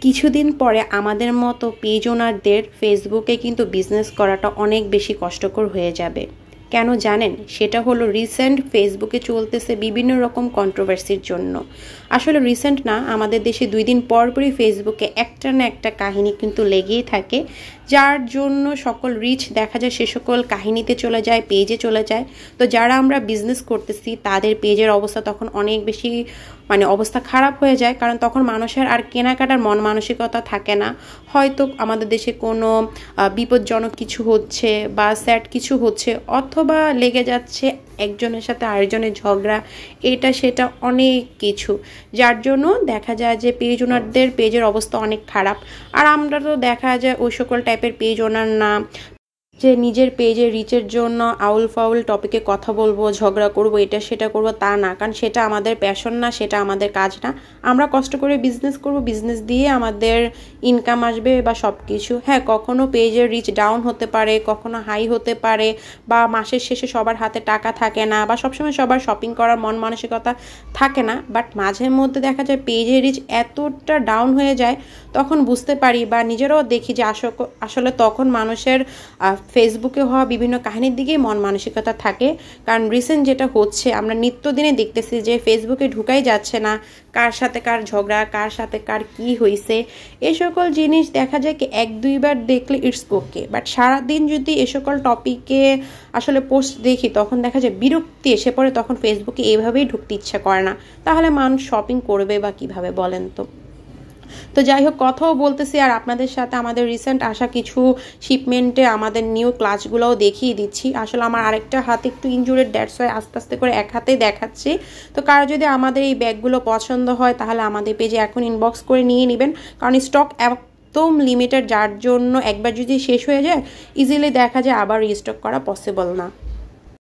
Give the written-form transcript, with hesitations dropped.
কিছুদিন পরে আমাদের মতো পেজ ওনারদের ফেসবুকে কিন্তু বিজনেস করাটা অনেক বেশি কষ্টকর হয়ে যাবে। কেন জানেন? সেটা হলো রিসেন্ট ফেসবুকে চলতেছে বিভিন্ন রকম কন্ট্রোভার্সির জন্য। আসলে রিসেন্ট না, আমাদের দেশে 2 দিন পরপরই ফেসবুকে একটা না একটা কাহিনী কিন্তু লেগেই থাকে, যার জন্য সকল রিচ দেখা যায় সে সকল কাহিনীতে চলে যায়, পেজে চলে যায়। তো যারা আমরা বিজনেস করতেছি তাদের পেজের অবস্থা তখন অনেক বেশি অবস্থা খারাপ হয়ে যায়, কারণ তখন মানুষের আর কেনাকাটার মন মানসিকতা থাকে না। হয়তো আমাদের দেশে কোনো বিপজ্জনক কিছু হচ্ছে বা স্যাড কিছু হচ্ছে, অথবা লেগে যাচ্ছে একজনের সাথে আরেকজনের ঝগড়া, এটা সেটা অনেক কিছু, যার জন্য দেখা যায় যে পেজ ওনারদের পেজের অবস্থা অনেক খারাপ। আর আমরা তো দেখা যায় ওই সকল টাইপের পেজ ওনার না যে নিজের পেজে রিচের জন্য আউল ফাউল টপিকে কথা বলবো, ঝগড়া করব, এটা সেটা করব, তা না। কারণ সেটা আমাদের প্যাশন না, সেটা আমাদের কাজ না। আমরা কষ্ট করে বিজনেস করব, বিজনেস দিয়ে আমাদের ইনকাম আসবে বা সব কিছু। হ্যাঁ, কখনো পেজের রিচ ডাউন হতে পারে, কখনো হাই হতে পারে, বা মাসের শেষে সবার হাতে টাকা থাকে না, বা সবসময় সবার শপিং করার মন মানসিকতা থাকে না। বাট মাঝে মধ্যে দেখা যায় পেজের রিচ এতটা ডাউন হয়ে যায়, তখন বুঝতে পারি বা নিজেরাও দেখি যে আসলে তখন মানুষের ফেসবুকে হওয়া বিভিন্ন কাহিনীর দিকেই মন মানসিকতা থাকে। কারণ রিসেন্ট যেটা হচ্ছে, আমরা নিত্যদিনে দেখতেছি যে ফেসবুকে ঢুকাই যাচ্ছে না, কার সাথে কার ঝগড়া, কার সাথে কার কি হয়েছে। এ সকল জিনিস দেখা যায় কি 1-2বার দেখলে ইটস ওকে, বাট সারাদিন যদি এ সকল টপিকে আসলে পোস্ট দেখি, তখন দেখা যায় বিরক্তি এসে পড়ে। তখন ফেসবুকে এইভাবেই ঢুকতে ইচ্ছা করে না। তাহলে মানুষ শপিং করবে বা কিভাবে, বলেন তো যাই হোক, কথাও বলতেছি আর আপনাদের সাথে আমাদের রিসেন্ট আসা কিছু শিপমেন্টে আমাদের নিউ ক্লাচগুলোও দেখিয়ে দিচ্ছি। আসলে আমার আরেকটা হাতে একটু ইনজুরিড, দ্যাটস ওয়াই আস্তে আস্তে করে এক হাতেই দেখাচ্ছি। তো কারো যদি আমাদের এই ব্যাগগুলো পছন্দ হয়, তাহলে আমাদের পেজে এখন ইনবক্স করে নিয়ে নেবেন, কারণ স্টক একদম লিমিটেড, যার জন্য একবার যদি শেষ হয়ে যায় ইজিলি দেখা যায় আবার রিস্টক করা পসিবল না।